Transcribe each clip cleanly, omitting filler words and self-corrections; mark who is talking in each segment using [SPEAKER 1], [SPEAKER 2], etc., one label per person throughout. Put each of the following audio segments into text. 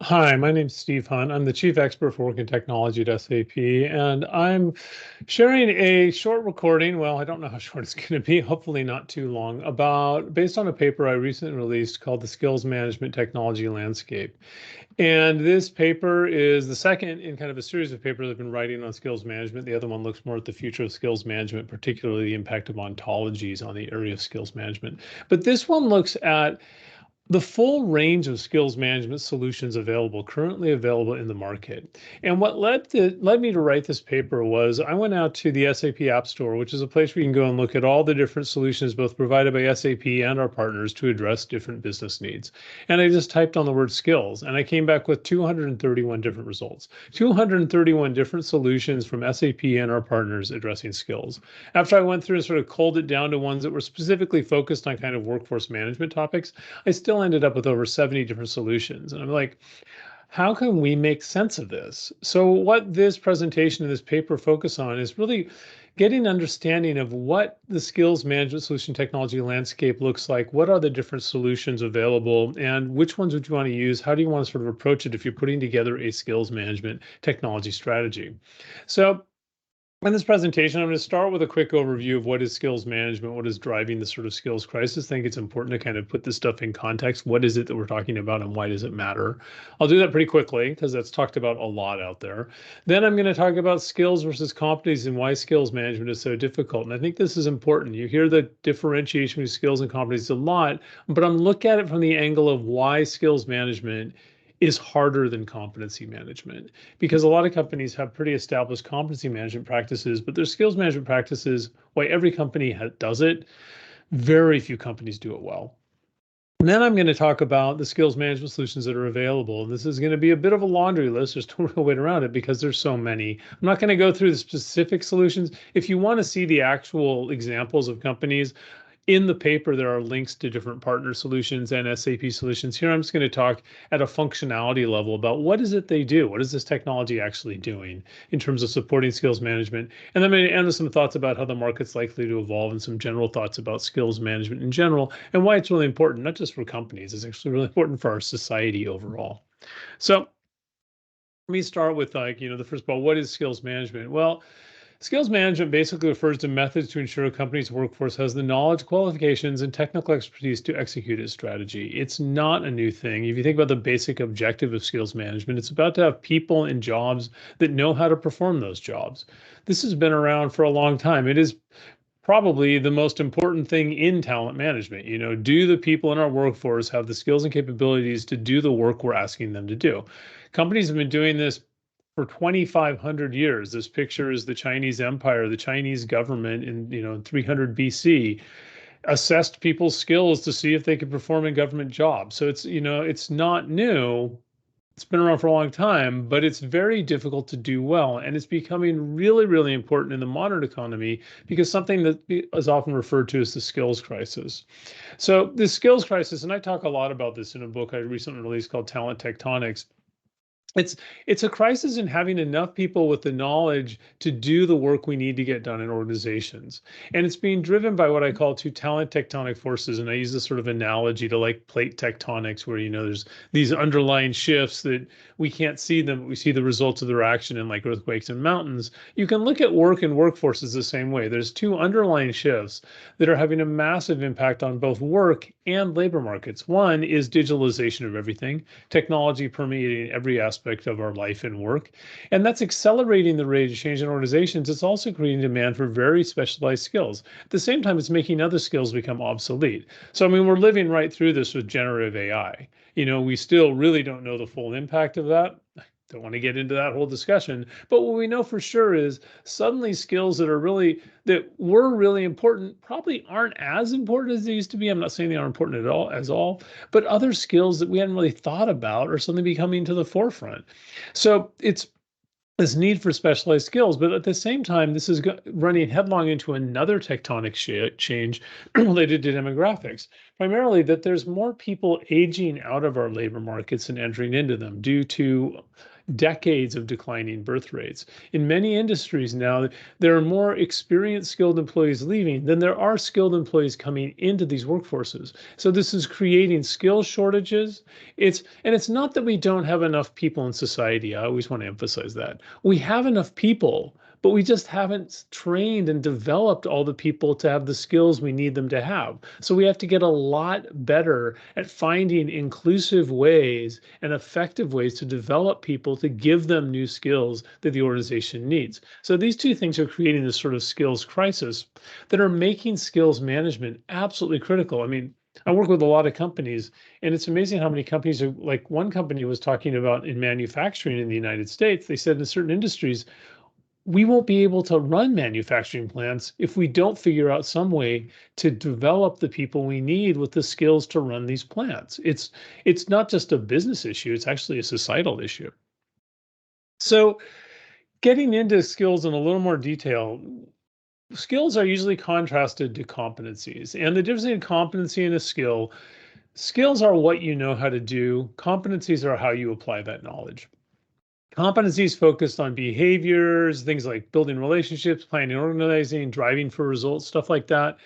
[SPEAKER 1] Hi, my name's Steve Hunt. I'm the Chief Expert for Work and Technology at SAP, and I'm sharing a short recording. Well, I don't know how short it's going to be, hopefully not too long, based on a paper I recently released called The Skills Management Technology Landscape. And this paper is the second in kind of a series of papers I've been writing on skills management. The other one looks more at the future of skills management, particularly the impact of ontologies on the area of skills management. But this one looks at the full range of skills management solutions currently available in the market. And what led me to write this paper was I went out to the SAP App Store, which is a place where you can go and look at all the different solutions both provided by SAP and our partners to address different business needs. And I just typed on the word skills, and I came back with 231 different results, 231 different solutions from SAP and our partners addressing skills. After I went through and sort of culled it down to ones that were specifically focused on kind of workforce management topics, I still ended up with over 70 different solutions. And I'm like, how can we make sense of this? So what this presentation and this paper focus on is really getting an understanding of what the skills management solution technology landscape looks like. What are the different solutions available and which ones would you want to use? How do you want to sort of approach it if you're putting together a skills management technology strategy? So in this presentation, I'm going to start with a quick overview of what is skills management, what is driving the sort of skills crisis. I think it's important to kind of put this stuff in context. What is it that we're talking about and why does it matter? I'll do that pretty quickly because that's talked about a lot out there. Then I'm going to talk about skills versus competencies and why skills management is so difficult. And I think this is important. You hear the differentiation between skills and competencies a lot, but I'm looking at it from the angle of why skills management is harder than competency management because a lot of companies have pretty established competency management practices, but their skills management practices, why every company does it, very few companies do it well. And then I'm going to talk about the skills management solutions that are available. And this is going to be a bit of a laundry list. There's no real way around it because there's so many. I'm not going to go through the specific solutions. If you want to see the actual examples of companies, in the paper, there are links to different partner solutions and SAP solutions. Here, I'm just going to talk at a functionality level about what is it they do? What is this technology actually doing in terms of supporting skills management? And then I'm going to end with some thoughts about how the market's likely to evolve and some general thoughts about skills management in general and why it's really important, not just for companies, it's actually really important for our society overall. So let me start with the first of all, what is skills management? Well, skills management basically refers to methods to ensure a company's workforce has the knowledge, qualifications, and technical expertise to execute its strategy. It's not a new thing. If you think about the basic objective of skills management, it's about to have people in jobs that know how to perform those jobs. This has been around for a long time. It is probably the most important thing in talent management. Do the people in our workforce have the skills and capabilities to do the work we're asking them to do? Companies have been doing this for 2,500 years. This picture is the Chinese Empire, the Chinese government in 300 BC assessed people's skills to see if they could perform in government jobs. So it's not new. It's been around for a long time, but it's very difficult to do well. And it's becoming really, really important in the modern economy because something that is often referred to as the skills crisis. So the skills crisis, and I talk a lot about this in a book I recently released called Talent Tectonics. It's a crisis in having enough people with the knowledge to do the work we need to get done in organizations. And it's being driven by what I call two talent tectonic forces. And I use this sort of analogy to like plate tectonics, where there's these underlying shifts that we can't see them, but we see the results of their action in like earthquakes and mountains. You can look at work and workforces the same way. There's two underlying shifts that are having a massive impact on both work and labor markets. One is digitalization of everything, technology permeating every aspect of our life and work. And that's accelerating the rate of change in organizations. It's also creating demand for very specialized skills. At the same time, it's making other skills become obsolete. So, I mean, we're living right through this with generative AI. We still really don't know the full impact of that. Don't want to get into that whole discussion, but what we know for sure is suddenly skills that were really important probably aren't as important as they used to be. I'm not saying they aren't important at all, but other skills that we hadn't really thought about are suddenly becoming to the forefront. So it's this need for specialized skills, but at the same time, this is running headlong into another tectonic change related to demographics, primarily that there's more people aging out of our labor markets and entering into them due to decades of declining birth rates. In many industries now, there are more experienced skilled employees leaving than there are skilled employees coming into these workforces. So this is creating skill shortages. It's not that we don't have enough people in society. I always want to emphasize that. We have enough people, but we just haven't trained and developed all the people to have the skills we need them to have. So we have to get a lot better at finding inclusive ways and effective ways to develop people to give them new skills that the organization needs. So these two things are creating this sort of skills crisis that are making skills management absolutely critical. I mean, I work with a lot of companies, and it's amazing how many companies are like one company was talking about in manufacturing in the United States. They said in certain industries, we won't be able to run manufacturing plants if we don't figure out some way to develop the people we need with the skills to run these plants. It's not just a business issue, it's actually a societal issue. So, getting into skills in a little more detail, skills are usually contrasted to competencies. And the difference between competency and a skill, skills are what you know how to do, competencies are how you apply that knowledge. Competencies focused on behaviors, things like building relationships, planning, organizing, driving for results, stuff like that.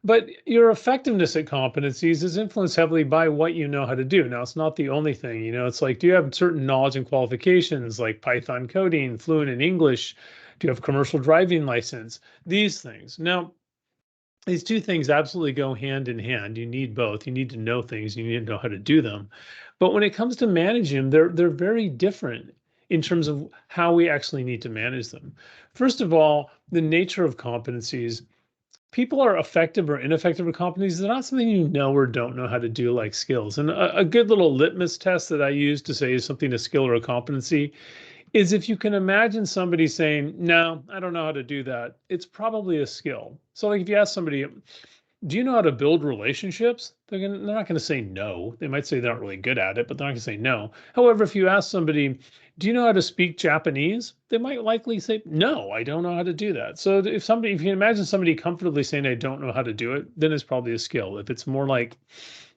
[SPEAKER 1] But your effectiveness at competencies is influenced heavily by what you know how to do. Now, it's not the only thing. It's like, do you have certain knowledge and qualifications like Python coding, fluent in English? Do you have commercial driving license? These things. Now, these two things absolutely go hand in hand. You need both. You need to know things. You need to know how to do them. But when it comes to managing them, they're very different in terms of how we actually need to manage them. First of all, the nature of competencies. People are effective or ineffective at competencies. They're not something you know or don't know how to do like skills. And a good little litmus test that I use to say is something a skill or a competency is if you can imagine somebody saying, no, I don't know how to do that, it's probably a skill. So like if you ask somebody, do you know how to build relationships? They're not going to say no. They might say they're not really good at it, but they're not going to say no. However, if you ask somebody, do you know how to speak Japanese? They might likely say, no, I don't know how to do that. So if you can imagine somebody comfortably saying, I don't know how to do it, then it's probably a skill. If it's more like,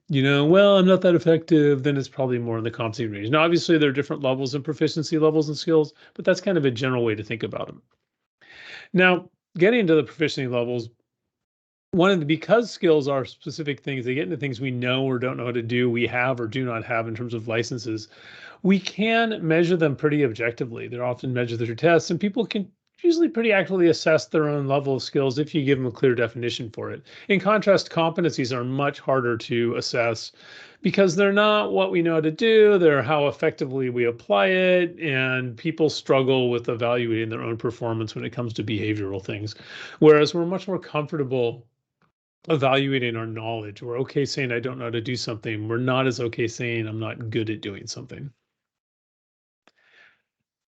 [SPEAKER 1] well, I'm not that effective, then it's probably more in the competency range. Now, obviously, there are different levels and proficiency levels and skills, but that's kind of a general way to think about them. Now, getting into the proficiency levels, because skills are specific things, they get into things we know or don't know how to do, we have or do not have in terms of licenses. We can measure them pretty objectively. They're often measured through tests, and people can usually pretty accurately assess their own level of skills if you give them a clear definition for it. In contrast, competencies are much harder to assess because they're not what we know how to do, they're how effectively we apply it, and people struggle with evaluating their own performance when it comes to behavioral things. Whereas we're much more comfortable evaluating our knowledge. We're okay saying I don't know how to do something. We're not as okay saying I'm not good at doing something.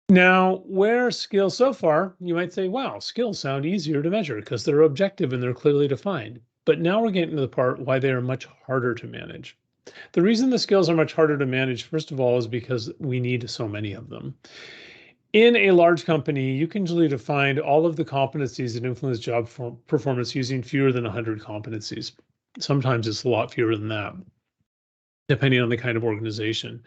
[SPEAKER 1] Now, where skills so far, you might say, wow, skills sound easier to measure because they're objective and they're clearly defined. But now we're getting to the part why they are much harder to manage. The reason the skills are much harder to manage, first of all, is because we need so many of them. In a large company, you can usually define all of the competencies that influence job performance using fewer than 100 competencies. Sometimes it's a lot fewer than that, depending on the kind of organization.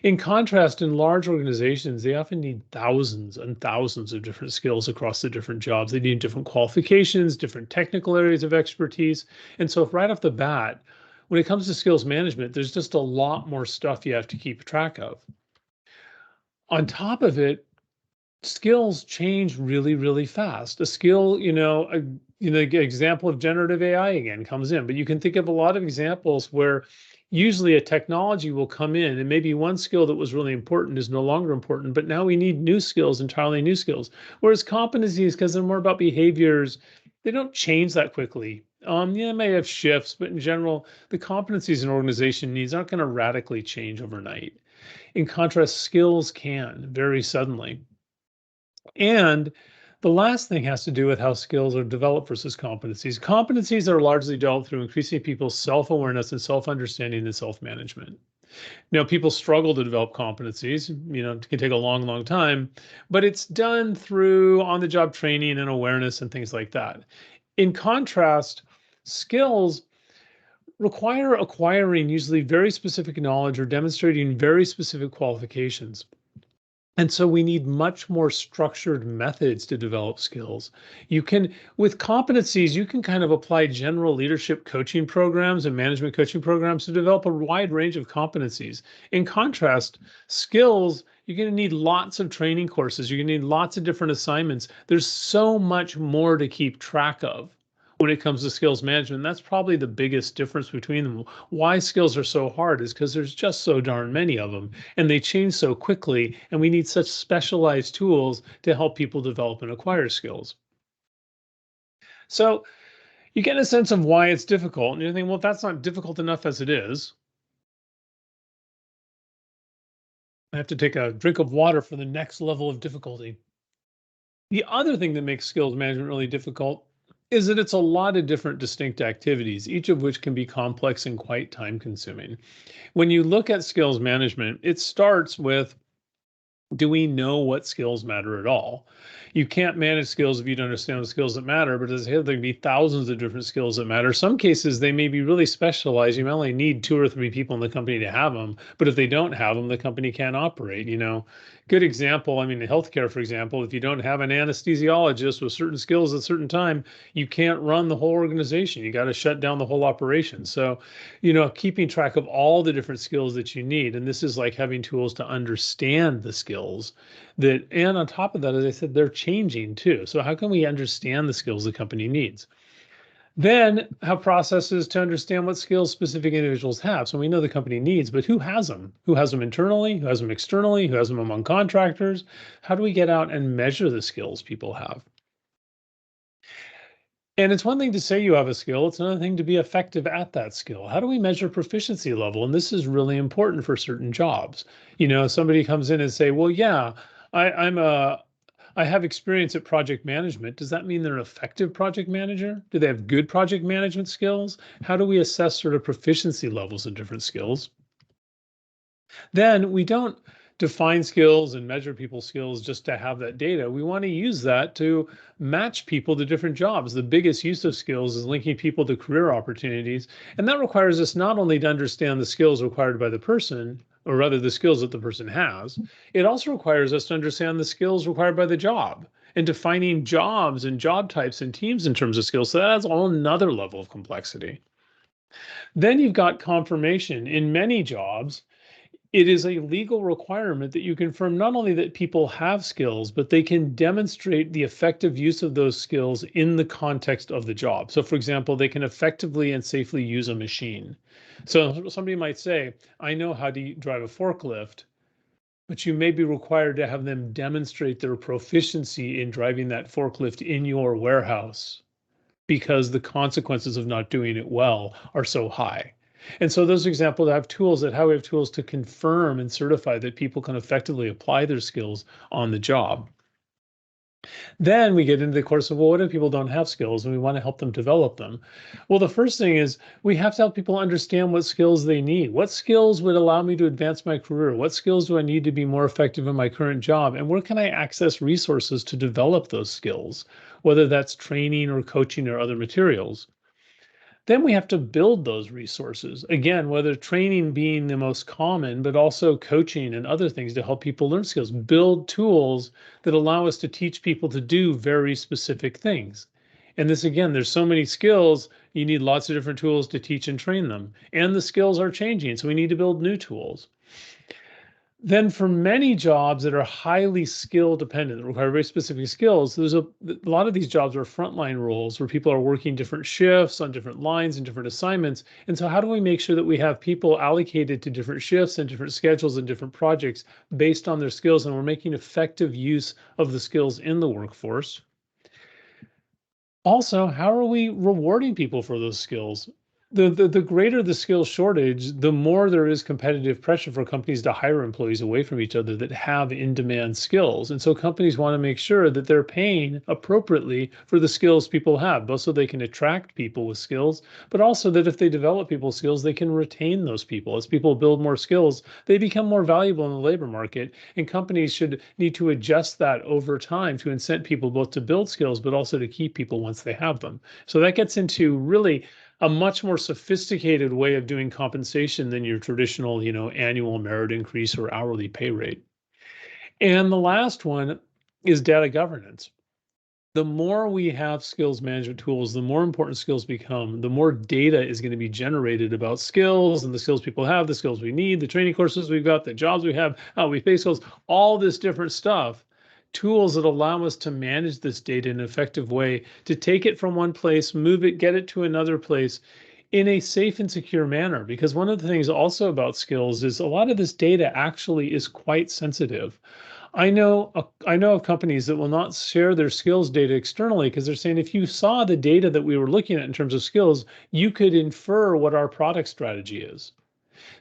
[SPEAKER 1] In contrast, in large organizations, they often need thousands and thousands of different skills across the different jobs. They need different qualifications, different technical areas of expertise. And so, if right off the bat, when it comes to skills management, there's just a lot more stuff you have to keep track of. On top of it, skills change really, really fast. A skill, the example of generative AI again comes in, but you can think of a lot of examples where usually a technology will come in and maybe one skill that was really important is no longer important, but now we need new skills, entirely new skills. Whereas competencies, because they're more about behaviors, they don't change that quickly. It may have shifts, but in general, the competencies an organization needs aren't going to radically change overnight. In contrast, skills can very suddenly. And the last thing has to do with how skills are developed versus competencies. Competencies are largely developed through increasing people's self-awareness and self-understanding and self-management. Now, people struggle to develop competencies, it can take a long, long time, but it's done through on-the-job training and awareness and things like that. In contrast, skills require acquiring usually very specific knowledge or demonstrating very specific qualifications. And so we need much more structured methods to develop skills. You can, with competencies, you can kind of apply general leadership coaching programs and management coaching programs to develop a wide range of competencies. In contrast, skills, you're going to need lots of training courses. You're going to need lots of different assignments. There's so much more to keep track of when it comes to skills management. That's probably the biggest difference between them. Why skills are so hard is because there's just so darn many of them and they change so quickly. And we need such specialized tools to help people develop and acquire skills. So you get a sense of why it's difficult. And you think, well, that's not difficult enough as it is. I have to take a drink of water for the next level of difficulty. The other thing that makes skills management really difficult is that it's a lot of different distinct activities, each of which can be complex and quite time consuming. When you look at skills management, it starts with, do we know what skills matter at all? You can't manage skills if you don't understand the skills that matter, but there can be thousands of different skills that matter. Some cases, they may be really specialized. You may only need 2 or 3 people in the company to have them, but if they don't have them, the company can't operate. Good example, I mean, in healthcare, for example, if you don't have an anesthesiologist with certain skills at a certain time, you can't run the whole organization. You got to shut down the whole operation. So, keeping track of all the different skills that you need, and this is like having tools to understand the skills and on top of that, as I said, they're changing too. So how can we understand the skills the company needs? Then have processes to understand what skills specific individuals have. So we know the company needs, but who has them? Who has them internally? Who has them externally? Who has them among contractors? How do we get out and measure the skills people have? And it's one thing to say you have a skill, it's another thing to be effective at that skill. How do we measure proficiency level? And this is really important for certain jobs. Somebody comes in and say, well, yeah, I'm I have experience at project management. Does that mean they're an effective project manager? Do they have good project management skills? How do we assess sort of proficiency levels in different skills? Then we don't define skills and measure people's skills just to have that data. We want to use that to match people to different jobs. The biggest use of skills is linking people to career opportunities. And that requires us not only to understand the skills required by the person, or rather the skills that the person has, it also requires us to understand the skills required by the job and defining jobs and job types and teams in terms of skills. So that's all another level of complexity. Then you've got confirmation. In many jobs, it is a legal requirement that you confirm not only that people have skills, but they can demonstrate the effective use of those skills in the context of the job. So, for example, they can effectively and safely use a machine. So, somebody might say, I know how to drive a forklift, but you may be required to have them demonstrate their proficiency in driving that forklift in your warehouse because the consequences of not doing it well are so high. And so those examples have tools that how we have tools to confirm and certify that people can effectively apply their skills on the job. Then we get into the course of, well, what if people don't have skills and we want to help them develop them? Well, the first thing is we have to help people understand what skills they need. What skills would allow me to advance my career? What skills do I need to be more effective in my current job? And where can I access resources to develop those skills, whether that's training or coaching or other materials? Then we have to build those resources. Again, whether training being the most common, but also coaching and other things to help people learn skills, build tools that allow us to teach people to do very specific things. And this, again, there's so many skills, you need lots of different tools to teach and train them. And the skills are changing, so we need to build new tools. Then for many jobs that are highly skill dependent, that require very specific skills, there's a lot of these jobs are frontline roles where people are working different shifts on different lines and different assignments. And so how do we make sure that we have people allocated to different shifts and different schedules and different projects based on their skills, and we're making effective use of the skills in the workforce? Also, how are we rewarding people for those skills? The greater the skill shortage, the more there is competitive pressure for companies to hire employees away from each other that have in-demand skills. And so companies want to make sure that they're paying appropriately for the skills people have, both so they can attract people with skills, but also that if they develop people's skills, they can retain those people. As people build more skills, they become more valuable in the labor market. And companies should need to adjust that over time to incent people both to build skills, but also to keep people once they have them. So that gets into really a much more sophisticated way of doing compensation than your traditional, annual merit increase or hourly pay rate. And the last one is data governance. The more we have skills management tools, the more important skills become, the more data is going to be generated about skills and the skills people have, the skills we need, the training courses we've got, the jobs we have, how we face skills, all this different stuff. Tools that allow us to manage this data in an effective way, to take it from one place, move it, get it to another place in a safe and secure manner. Because one of the things also about skills is a lot of this data actually is quite sensitive. I know of companies that will not share their skills data externally because they're saying if you saw the data that we were looking at in terms of skills, you could infer what our product strategy is.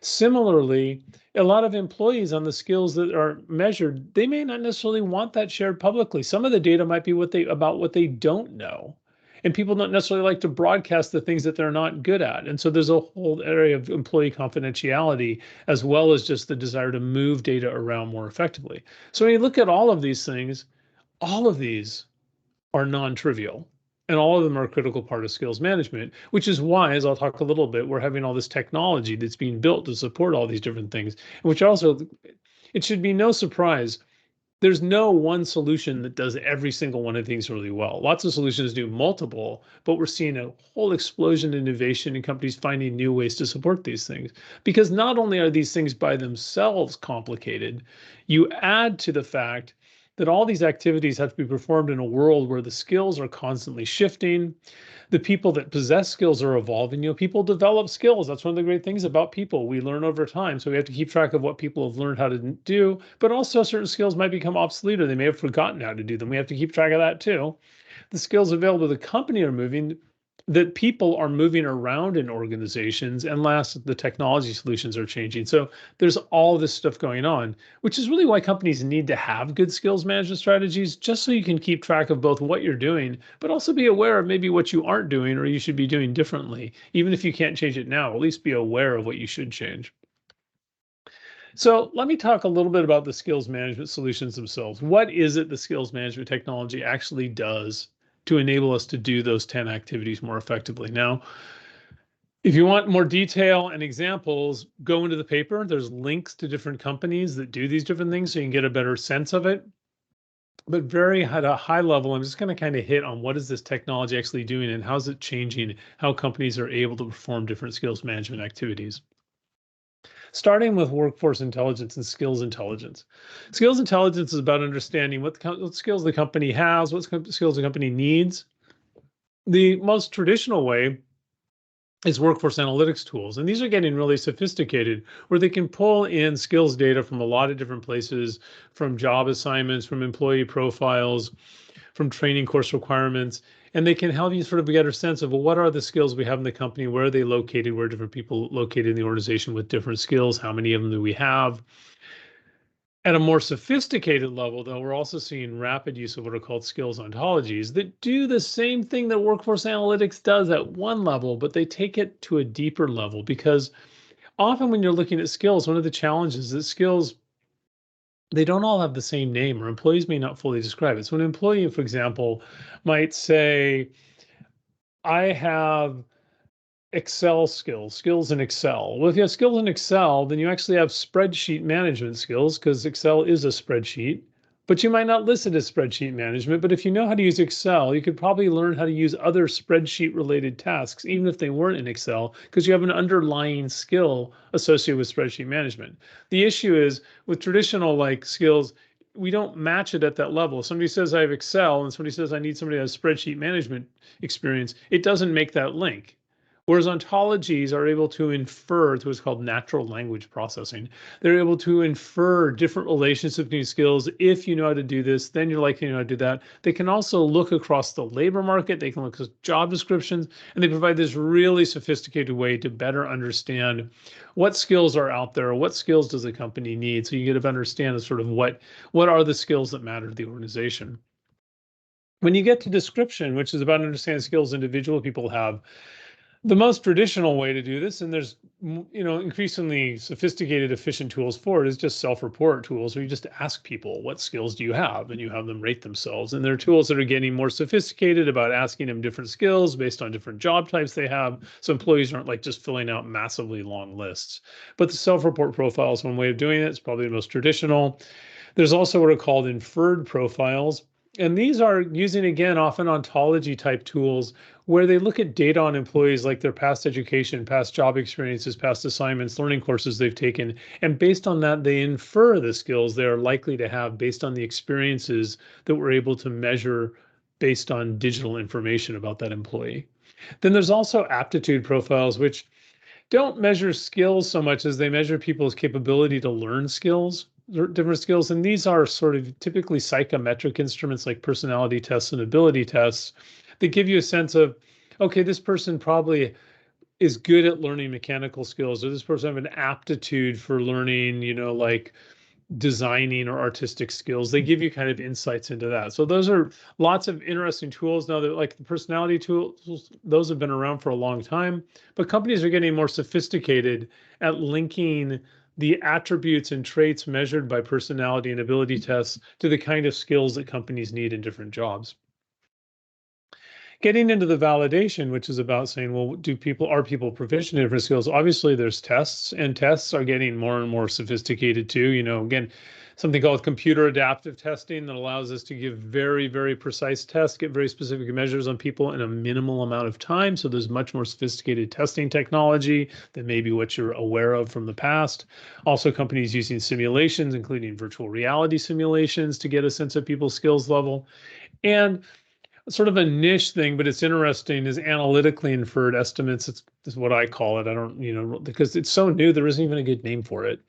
[SPEAKER 1] Similarly, a lot of employees on the skills that are measured, they may not necessarily want that shared publicly. Some of the data might be about what they don't know. And people don't necessarily like to broadcast the things that they're not good at. And so there's a whole area of employee confidentiality, as well as just the desire to move data around more effectively. So when you look at all of these things, all of these are non-trivial. And all of them are a critical part of skills management, which is why, as I'll talk a little bit, we're having all this technology that's being built to support all these different things, which also, it should be no surprise, there's no one solution that does every single one of the things really well. Lots of solutions do multiple, but we're seeing a whole explosion in innovation and companies finding new ways to support these things. Because not only are these things by themselves complicated, you add to the fact that all these activities have to be performed in a world where the skills are constantly shifting. The people that possess skills are evolving. People develop skills. That's one of the great things about people. We learn over time. So we have to keep track of what people have learned how to do, but also certain skills might become obsolete or they may have forgotten how to do them. We have to keep track of that too. The skills available to the company are moving, that people are moving around in organizations, and last, the technology solutions are changing. So there's all this stuff going on, which is really why companies need to have good skills management strategies, just so you can keep track of both what you're doing, but also be aware of maybe what you aren't doing or you should be doing differently. Even if you can't change it now, at least be aware of what you should change. So let me talk a little bit about the skills management solutions themselves. What is it the skills management technology actually does to enable us to do those 10 activities more effectively? Now, if you want more detail and examples, go into the paper. There's links to different companies that do these different things so you can get a better sense of it. But very at a high level, I'm just going to kind of hit on what is this technology actually doing and how's it changing how companies are able to perform different skills management activities. Starting with workforce intelligence and skills intelligence. Skills intelligence is about understanding what skills the company has, what skills the company needs. The most traditional way is workforce analytics tools. And these are getting really sophisticated where they can pull in skills data from a lot of different places, from job assignments, from employee profiles, from training course requirements, and they can help you sort of get a sense of, well, what are the skills we have in the company? Where are they located? Where are different people located in the organization with different skills? How many of them do we have? At a more sophisticated level, though, we're also seeing rapid use of what are called skills ontologies that do the same thing that workforce analytics does at one level, but they take it to a deeper level. Because often when you're looking at skills, one of the challenges is that skills, they don't all have the same name, or employees may not fully describe it. So an employee, for example, might say, I have Excel skills in Excel. Well, if you have skills in Excel, then you actually have spreadsheet management skills because Excel is a spreadsheet. But you might not list it as spreadsheet management. But if you know how to use Excel, you could probably learn how to use other spreadsheet related tasks, even if they weren't in Excel, because you have an underlying skill associated with spreadsheet management. The issue is with traditional like skills, we don't match it at that level. If somebody says I have Excel and somebody says I need somebody who has spreadsheet management experience, it doesn't make that link. Whereas ontologies are able to infer through what's called natural language processing. They're able to infer different relationships between skills. If you know how to do this, then you're likely to know how to do that. They can also look across the labor market. They can look at job descriptions, and they provide this really sophisticated way to better understand what skills are out there, what skills does a company need, so you get to understand sort of what are the skills that matter to the organization. When you get to description, which is about understanding skills individual people have, the most traditional way to do this, and there's increasingly sophisticated, efficient tools for it, is just self-report tools where you just ask people, what skills do you have? And you have them rate themselves. And there are tools that are getting more sophisticated about asking them different skills based on different job types they have. So employees aren't like just filling out massively long lists. But the self-report profile is one way of doing it. It's probably the most traditional. There's also what are called inferred profiles. And these are using, again, often ontology type tools where they look at data on employees like their past education, past job experiences, past assignments, learning courses they've taken. And based on that, they infer the skills they're likely to have based on the experiences that we're able to measure based on digital information about that employee. Then there's also aptitude profiles, which don't measure skills so much as they measure people's capability to learn skills, different skills. And these are sort of typically psychometric instruments like personality tests and ability tests that give you a sense of, okay, this person probably is good at learning mechanical skills, or this person have an aptitude for learning, like designing or artistic skills. They give you kind of insights into that. So those are lots of interesting tools. Now that, like the personality tools, those have been around for a long time, but companies are getting more sophisticated at linking the attributes and traits measured by personality and ability tests to the kind of skills that companies need in different jobs. Getting into the validation, which is about saying, well, are people proficient in different skills? Obviously, there's tests, and tests are getting more and more sophisticated too. Again, something called computer adaptive testing that allows us to give very, very precise tests, get very specific measures on people in a minimal amount of time. So there's much more sophisticated testing technology than maybe what you're aware of from the past. Also, companies using simulations, including virtual reality simulations, to get a sense of people's skills level. And sort of a niche thing, but it's interesting, is analytically inferred estimates. It's what I call it. I don't, because it's so new, there isn't even a good name for it.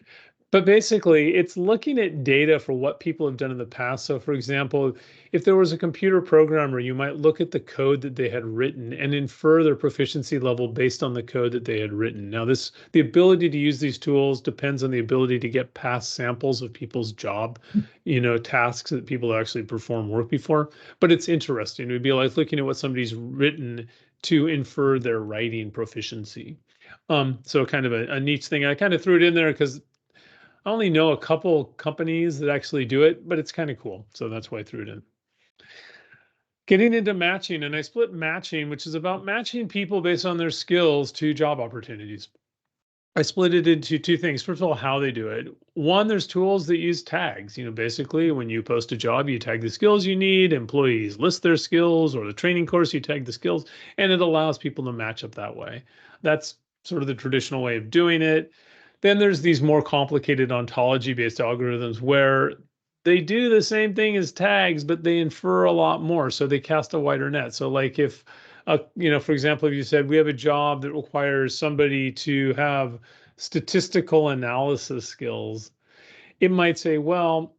[SPEAKER 1] But basically, it's looking at data for what people have done in the past. So for example, if there was a computer programmer, you might look at the code that they had written and infer their proficiency level based on the code that they had written. Now, the ability to use these tools depends on the ability to get past samples of people's job, tasks that people actually perform work before. But it's interesting. It would be like looking at what somebody's written to infer their writing proficiency. So kind of a neat thing. I kind of threw it in there because I only know a couple companies that actually do it, but it's kind of cool. So that's why I threw it in. Getting into matching, and I split matching, which is about matching people based on their skills to job opportunities. I split it into two things. First of all, how they do it. One, there's tools that use tags. Basically, when you post a job, you tag the skills you need, employees list their skills, or the training course, you tag the skills, and it allows people to match up that way. That's sort of the traditional way of doing it. Then there's these more complicated ontology-based algorithms where they do the same thing as tags, but they infer a lot more. So they cast a wider net. So like if, for example, if you said we have a job that requires somebody to have statistical analysis skills, it might say, well,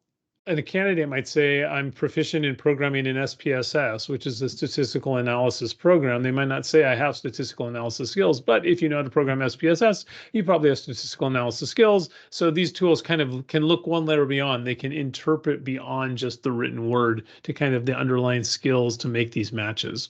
[SPEAKER 1] and a candidate might say, I'm proficient in programming in SPSS, which is a statistical analysis program. They might not say I have statistical analysis skills, but if you know how to program SPSS, you probably have statistical analysis skills. So these tools kind of can look one layer beyond. They can interpret beyond just the written word to kind of the underlying skills to make these matches.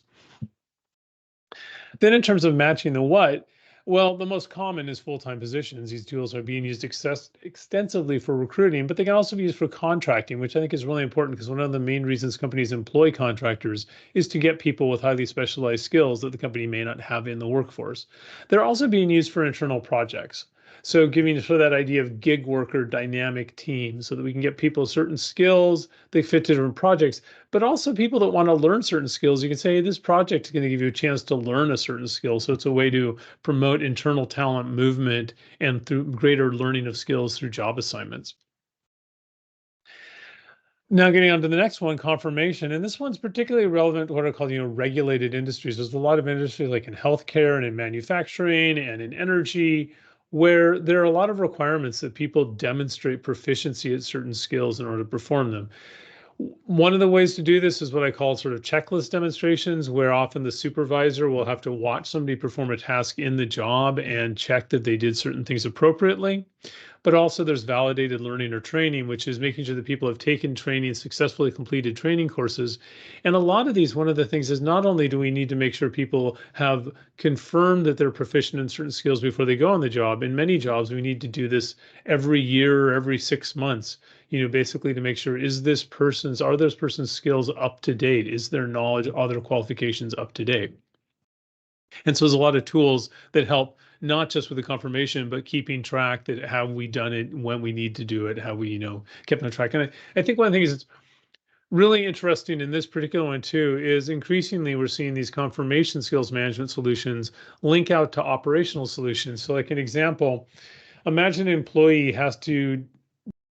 [SPEAKER 1] Then in terms of matching the what, well, the most common is full-time positions. These tools are being used extensively for recruiting, but they can also be used for contracting, which I think is really important because one of the main reasons companies employ contractors is to get people with highly specialized skills that the company may not have in the workforce. They're also being used for internal projects. So giving sort of that idea of gig worker dynamic teams so that we can get people certain skills, they fit to different projects, but also people that want to learn certain skills. You can say, hey, this project is going to give you a chance to learn a certain skill. So it's a way to promote internal talent movement and through greater learning of skills through job assignments. Now getting on to the next one, confirmation. And this one's particularly relevant to what are called, regulated industries. There's a lot of industries like in healthcare and in manufacturing and in energy, where there are a lot of requirements that people demonstrate proficiency at certain skills in order to perform them. One of the ways to do this is what I call sort of checklist demonstrations, where often the supervisor will have to watch somebody perform a task in the job and check that they did certain things appropriately. But also there's validated learning or training, which is making sure that people have taken training, successfully completed training courses. And a lot of these, one of the things is not only do we need to make sure people have confirmed that they're proficient in certain skills before they go on the job. In many jobs, we need to do this every year or every 6 months, basically to make sure, are this person's skills up to date? Is their knowledge, other qualifications up to date? And so there's a lot of tools that help not just with the confirmation, but keeping track that have we done it when we need to do it, how we, kept on track. And I think one of the things that's really interesting in this particular one too is increasingly we're seeing these confirmation skills management solutions link out to operational solutions. So like an example, imagine an employee has to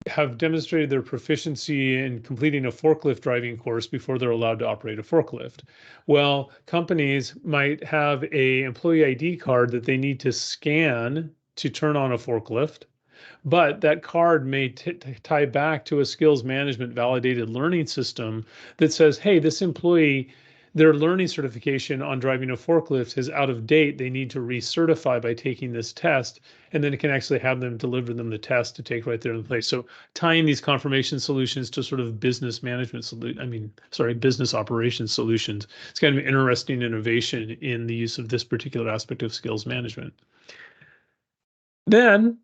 [SPEAKER 1] have demonstrated their proficiency in completing a forklift driving course before they're allowed to operate a forklift. Well, companies might have a employee ID card that they need to scan to turn on a forklift, but that card may tie back to a skills management validated learning system that says, hey, this employee, their learning certification on driving a forklift is out of date. They need to recertify by taking this test, and then it can actually have them deliver them the test to take right there in the place. So tying these confirmation solutions to sort of business management business operations solutions. It's kind of an interesting innovation in the use of this particular aspect of skills management. Then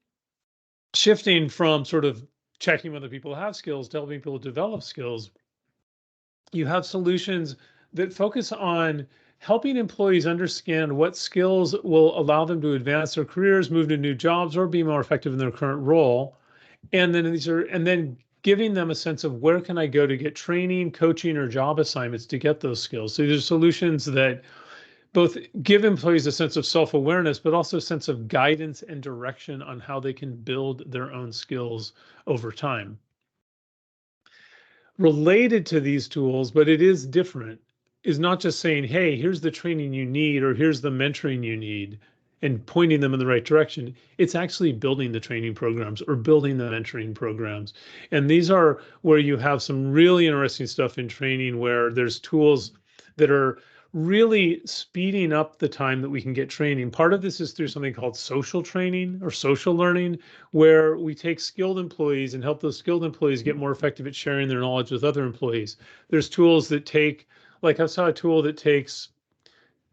[SPEAKER 1] shifting from sort of checking whether people have skills to helping people develop skills, you have solutions that focus on helping employees understand what skills will allow them to advance their careers, move to new jobs, or be more effective in their current role. And then giving them a sense of where can I go to get training, coaching, or job assignments to get those skills. So there's solutions that both give employees a sense of self-awareness, but also a sense of guidance and direction on how they can build their own skills over time. Related to these tools, but it is different, is not just saying, hey, here's the training you need, or here's the mentoring you need, and pointing them in the right direction. It's actually building the training programs or building the mentoring programs. And these are where you have some really interesting stuff in training where there's tools that are really speeding up the time that we can get training. Part of this is through something called social training or social learning, where we take skilled employees and help those skilled employees get more effective at sharing their knowledge with other employees. There's tools that like I saw a tool that takes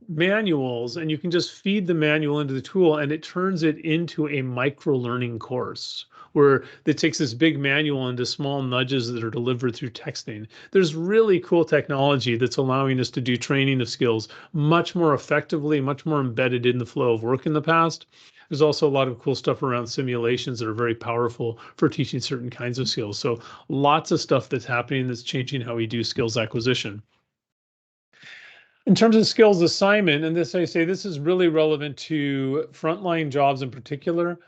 [SPEAKER 1] manuals and you can just feed the manual into the tool and it turns it into a micro learning course where it takes this big manual into small nudges that are delivered through texting. There's really cool technology that's allowing us to do training of skills much more effectively, much more embedded in the flow of work in the past. There's also a lot of cool stuff around simulations that are very powerful for teaching certain kinds of skills. So lots of stuff that's happening that's changing how we do skills acquisition. In terms of skills assignment, and this I say this is really relevant to frontline jobs in particular,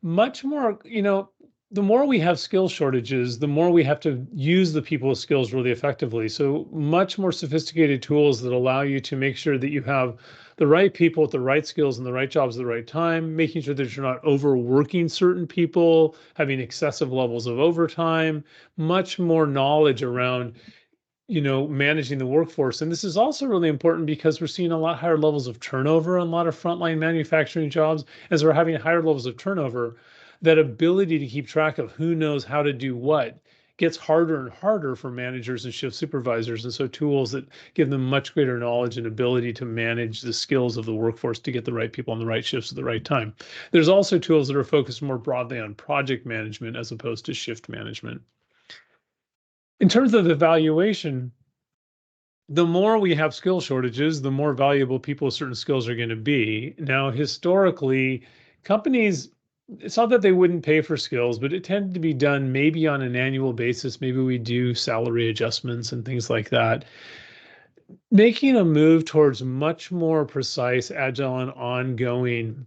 [SPEAKER 1] much more, the more we have skill shortages, the more we have to use the people with skills really effectively. So much more sophisticated tools that allow you to make sure that you have the right people with the right skills and the right jobs at the right time, making sure that you're not overworking certain people, having excessive levels of overtime, much more knowledge around managing the workforce. And this is also really important because we're seeing a lot higher levels of turnover on a lot of frontline manufacturing jobs. As we're having higher levels of turnover, that ability to keep track of who knows how to do what gets harder and harder for managers and shift supervisors. And so tools that give them much greater knowledge and ability to manage the skills of the workforce to get the right people on the right shifts at the right time. There's also tools that are focused more broadly on project management as opposed to shift management. In terms of evaluation, the more we have skill shortages, the more valuable people with certain skills are going to be. Now, historically, companies, it's not that they wouldn't pay for skills, but it tended to be done maybe on an annual basis. Maybe we do salary adjustments and things like that. Making a move towards much more precise, agile, and ongoing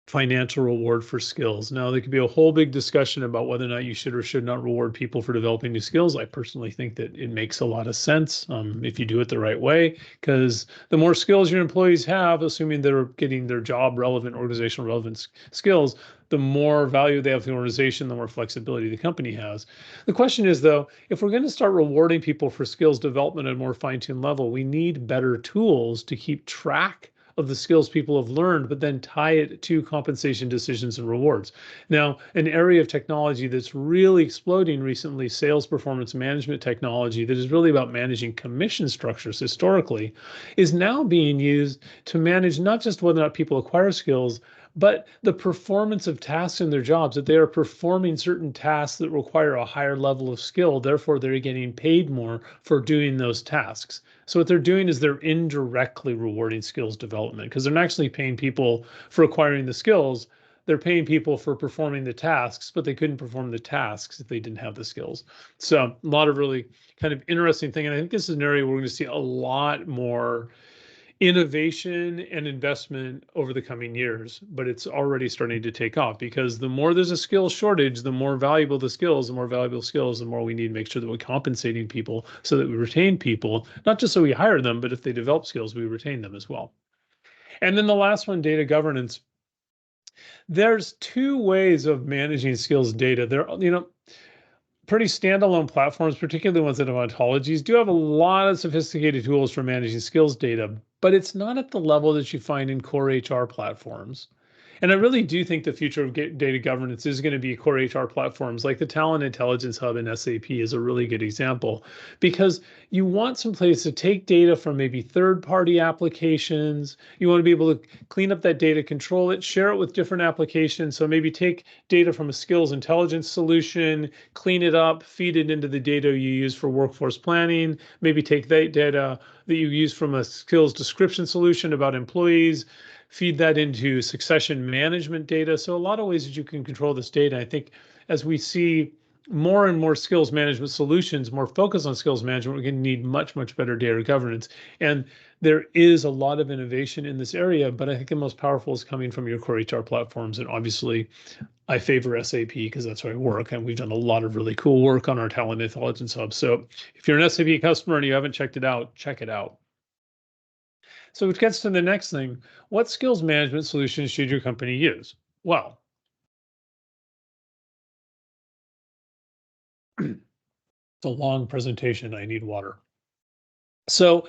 [SPEAKER 1] financial reward for skills. Now, there could be a whole big discussion about whether or not you should or should not reward people for developing new skills. I personally think that it makes a lot of sense if you do it the right way, because the more skills your employees have, assuming they're getting their job relevant, organizational relevant skills, the more value they have to the organization, the more flexibility the company has. The question is, though, if we're going to start rewarding people for skills development at a more fine-tuned level, we need better tools to keep track of the skills people have learned, but then tie it to compensation decisions and rewards. Now, an area of technology that's really exploding recently, sales performance management technology that is really about managing commission structures historically, is now being used to manage not just whether or not people acquire skills, but the performance of tasks in their jobs, that they are performing certain tasks that require a higher level of skill, therefore they're getting paid more for doing those tasks. So what they're doing is they're indirectly rewarding skills development because they're not actually paying people for acquiring the skills. They're paying people for performing the tasks, but they couldn't perform the tasks if they didn't have the skills. So a lot of really kind of interesting thing. And I think this is an area where we're going to see a lot more innovation and investment over the coming years, but it's already starting to take off because the more there's a skill shortage, the more valuable the skills, the more we need to make sure that we're compensating people so that we retain people, not just so we hire them, but if they develop skills, we retain them as well. And then the last one, data governance. There's two ways of managing skills data. There, pretty standalone platforms, particularly the ones that have ontologies, do have a lot of sophisticated tools for managing skills data, but it's not at the level that you find in core HR platforms. And I really do think the future of data governance is going to be core HR platforms like the Talent Intelligence Hub in SAP is a really good example, because you want some place to take data from maybe third-party applications. You want to be able to clean up that data, control it, share it with different applications. So maybe take data from a skills intelligence solution, clean it up, feed it into the data you use for workforce planning. Maybe take that data that you use from a skills description solution about employees, feed that into succession management data. So a lot of ways that you can control this data. I think as we see more and more skills management solutions, more focus on skills management, we're going to need much, much better data governance. And there is a lot of innovation in this area, but I think the most powerful is coming from your core HR platforms. And obviously, I favor SAP because that's where I work. And we've done a lot of really cool work on our Talent Intelligence Hub. So if you're an SAP customer and you haven't checked it out, check it out. So it gets to the next thing. What skills management solutions should your company use? Well, it's a long presentation. I need water. So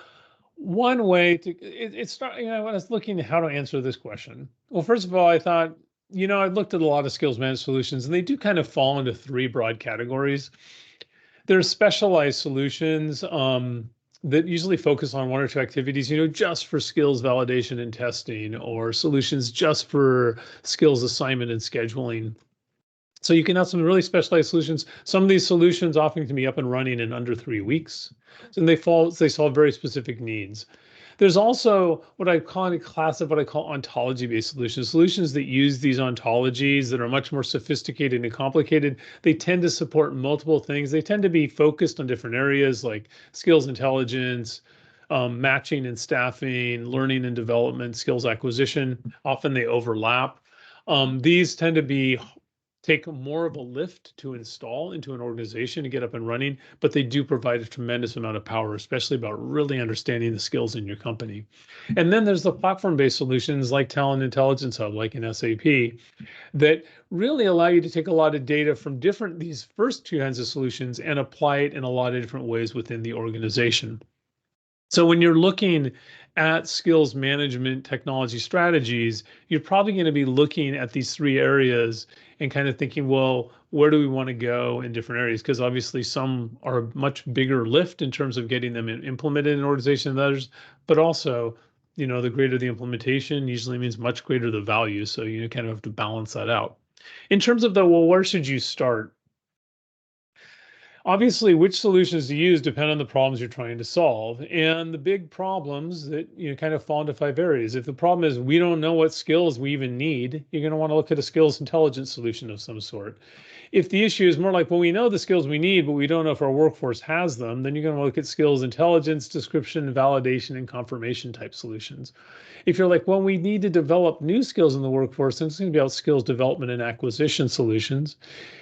[SPEAKER 1] one way to it's not, when I was looking at how to answer this question. Well, first of all, I thought, I looked at a lot of skills management solutions and they do kind of fall into three broad categories. There's specialized solutions that usually focus on one or two activities, just for skills validation and testing, or solutions just for skills assignment and scheduling. So you can have some really specialized solutions. Some of these solutions often can be up and running in under 3 weeks. And they solve very specific needs. There's also what I call a class of what I call ontology-based solutions that use these ontologies that are much more sophisticated and complicated. They tend to support multiple things. They tend to be focused on different areas like skills intelligence, matching and staffing, learning and development, skills acquisition. Often they overlap. These tend to take more of a lift to install into an organization to get up and running, but they do provide a tremendous amount of power, especially about really understanding the skills in your company. And then there's the platform-based solutions like Talent Intelligence Hub, like in SAP, that really allow you to take a lot of data from these first two kinds of solutions and apply it in a lot of different ways within the organization. So when you're looking at skills management technology strategies, you're probably going to be looking at these three areas and kind of thinking, well, where do we want to go in different areas? Because obviously some are a much bigger lift in terms of getting them implemented in an organization than others, but also, the greater the implementation usually means much greater the value. So you kind of have to balance that out. In terms of where should you start? Obviously, which solutions to use depend on the problems you're trying to solve. And the big problems that kind of fall into 5 areas. If the problem is we don't know what skills we even need, you're going to want to look at a skills intelligence solution of some sort. If the issue is more like, well, we know the skills we need, but we don't know if our workforce has them, then you're going to look at skills intelligence, description, validation, and confirmation type solutions. If you're like, well, we need to develop new skills in the workforce, then it's going to be about skills development and acquisition solutions.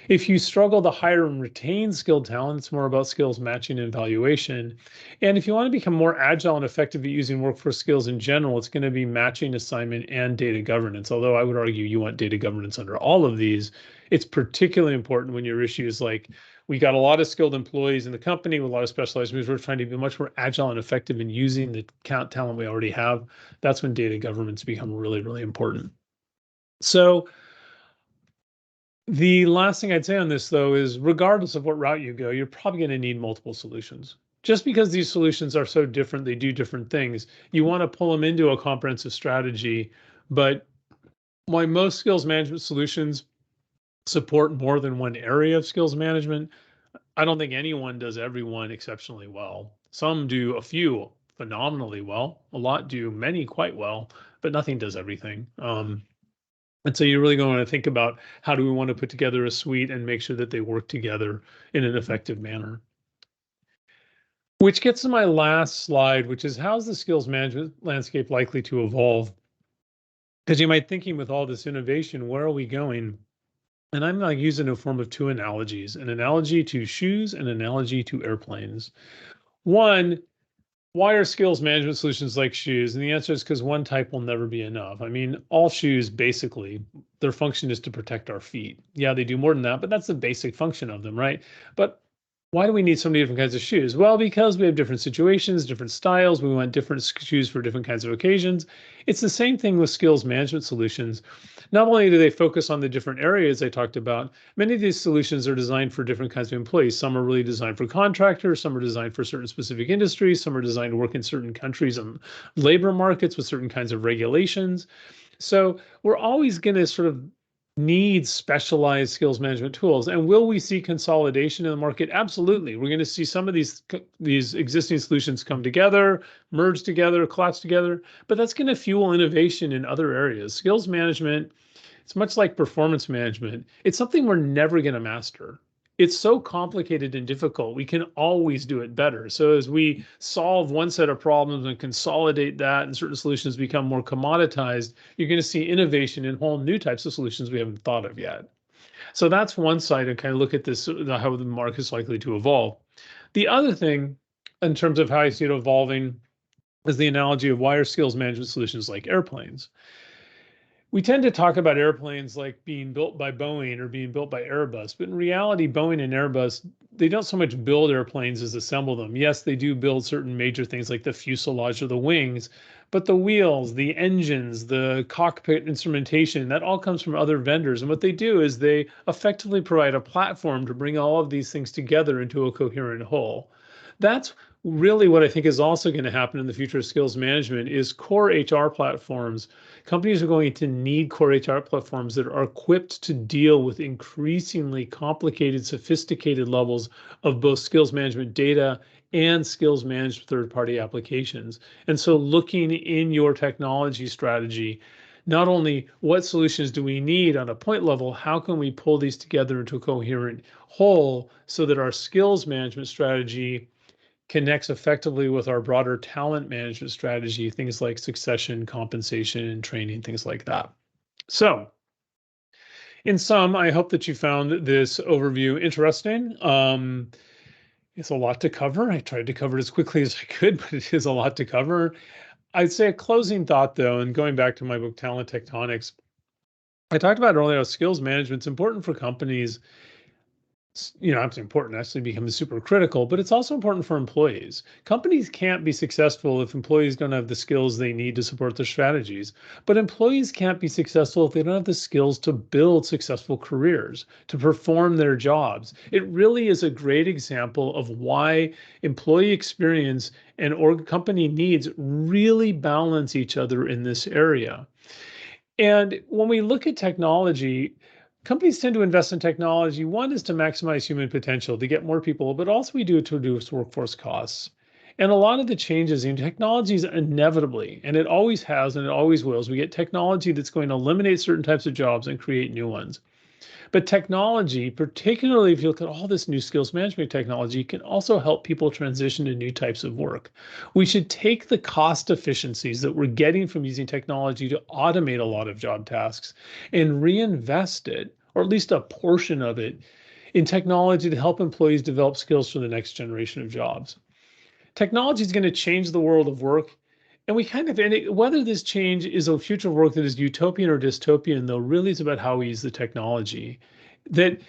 [SPEAKER 1] If you struggle to hire and retain skilled talent, it's more about skills matching and evaluation. And if you want to become more agile and effective at using workforce skills in general, it's going to be matching, assignment, and data governance. Although I would argue you want data governance under all of these, it's particularly important when your issue is like, we got a lot of skilled employees in the company with a lot of specialized moves. We're trying to be much more agile and effective in using the talent we already have. That's when data governance become really, really important. So the last thing I'd say on this, though, is regardless of what route you go, you're probably going to need multiple solutions. Just because these solutions are so different, they do different things. You want to pull them into a comprehensive strategy, but Why most skills management solutions support more than one area of skills management. I don't think anyone does everyone exceptionally well. Some do a few phenomenally well, a lot do many quite well, but nothing does everything. And so you're really going to think about how do we want to put together a suite and make sure that they work together in an effective manner. Which gets to my last slide, which is how's the skills management landscape likely to evolve? Because you might thinking with all this innovation, where are we going? And I'm like using a form of two analogies, an analogy to shoes and an analogy to airplanes. One, why are skills management solutions like shoes? And the answer is because one type will never be enough. I mean, all shoes basically, their function is to protect our feet. Yeah, they do more than that, but that's the basic function of them, right? But why do we need so many different kinds of shoes? Well, because we have different situations, different styles. We want different shoes for different kinds of occasions. It's the same thing with skills management solutions. Not only do they focus on the different areas I talked about, many of these solutions are designed for different kinds of employees. Some are really designed for contractors, some are designed for certain specific industries, some are designed to work in certain countries and labor markets with certain kinds of regulations. So we're always going to sort of need specialized skills management tools. And will we see consolidation in the market? Absolutely. We're going to see some of these existing solutions come together, merge together, collapse together, but that's going to fuel innovation in other areas. Skills management, it's much like performance management. It's something we're never going to master. It's so complicated and difficult. We can always do it better. So as we solve one set of problems and consolidate that and certain solutions become more commoditized, you're going to see innovation in whole new types of solutions we haven't thought of yet. So that's one side to kind of look at this, how the market is likely to evolve. The other thing, in terms of how I see it evolving, is the analogy of why are skills management solutions like airplanes. We tend to talk about airplanes like being built by Boeing or being built by Airbus, but in reality, Boeing and Airbus, they don't so much build airplanes as assemble them. Yes, they do build certain major things like the fuselage or the wings, but the wheels, the engines, the cockpit instrumentation, that all comes from other vendors. And what they do is they effectively provide a platform to bring all of these things together into a coherent whole. That's really what I think is also going to happen in the future of skills management is core HR platforms. Companies are going to need core HR platforms that are equipped to deal with increasingly complicated, sophisticated levels of both skills management data and skills managed third-party applications. And so looking in your technology strategy, not only what solutions do we need on a point level, how can we pull these together into a coherent whole so that our skills management strategy connects effectively with our broader talent management strategy, things like succession, compensation, and training, things like that. So, in sum, I hope that you found this overview interesting. It's a lot to cover. I tried to cover it as quickly as I could, but it is a lot to cover. I'd say a closing thought, though, and going back to my book, Talent Tectonics, I talked about earlier how skills management is important for companies. It's important, actually becomes super critical, but it's also important for employees. Companies can't be successful if employees don't have the skills they need to support their strategies. But employees can't be successful if they don't have the skills to build successful careers, to perform their jobs. It really is a great example of why employee experience and company needs really balance each other in this area. And when we look at technology, companies tend to invest in technology. One is to maximize human potential, to get more people, but also we do it to reduce workforce costs. And a lot of the changes in technology is inevitably, and it always has and it always will, is we get technology that's going to eliminate certain types of jobs and create new ones. But technology, particularly if you look at all this new skills management technology, can also help people transition to new types of work. We should take the cost efficiencies that we're getting from using technology to automate a lot of job tasks and reinvest it, or at least a portion of it, in technology to help employees develop skills for the next generation of jobs. Technology is going to change the world of work. And whether this change is a future of work that is utopian or dystopian, though, really is about how we use the technology. That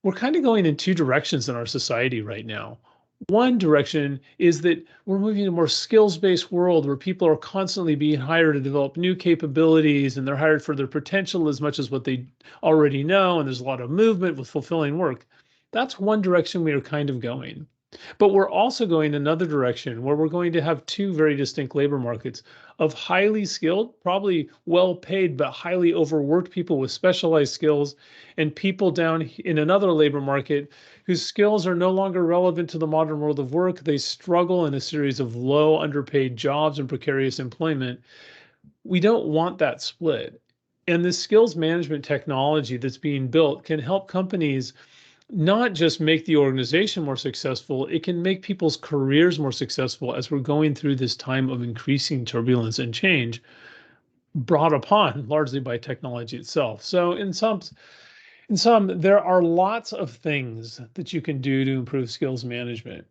[SPEAKER 1] we're kind of going in two directions in our society right now. One direction is that we're moving to a more skills-based world where people are constantly being hired to develop new capabilities and they're hired for their potential as much as what they already know. And there's a lot of movement with fulfilling work. That's one direction we are kind of going. But we're also going another direction where we're going to have two very distinct labor markets of highly skilled, probably well paid, but highly overworked people with specialized skills, and people down in another labor market whose skills are no longer relevant to the modern world of work. They struggle in a series of low, underpaid jobs and precarious employment. We don't want that split. And the skills management technology that's being built can help companies not just make the organization more successful, it can make people's careers more successful as we're going through this time of increasing turbulence and change brought upon largely by technology itself. So in some there are lots of things that you can do to improve skills management.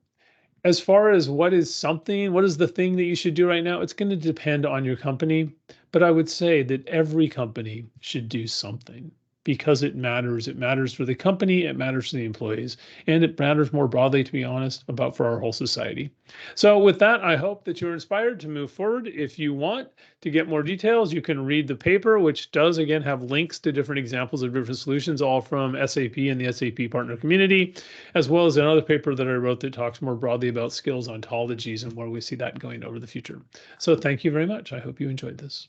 [SPEAKER 1] As far as what is the thing that you should do right now, it's going to depend on your company. But I would say that every company should do something because it matters. It matters for the company, it matters for the employees, and it matters more broadly, to be honest, about for our whole society. So, with that, I hope that you're inspired to move forward. If you want to get more details, you can read the paper, which does again have links to different examples of different solutions, all from SAP and the SAP partner community, as well as another paper that I wrote that talks more broadly about skills ontologies and where we see that going over the future. So thank you very much. I hope you enjoyed this.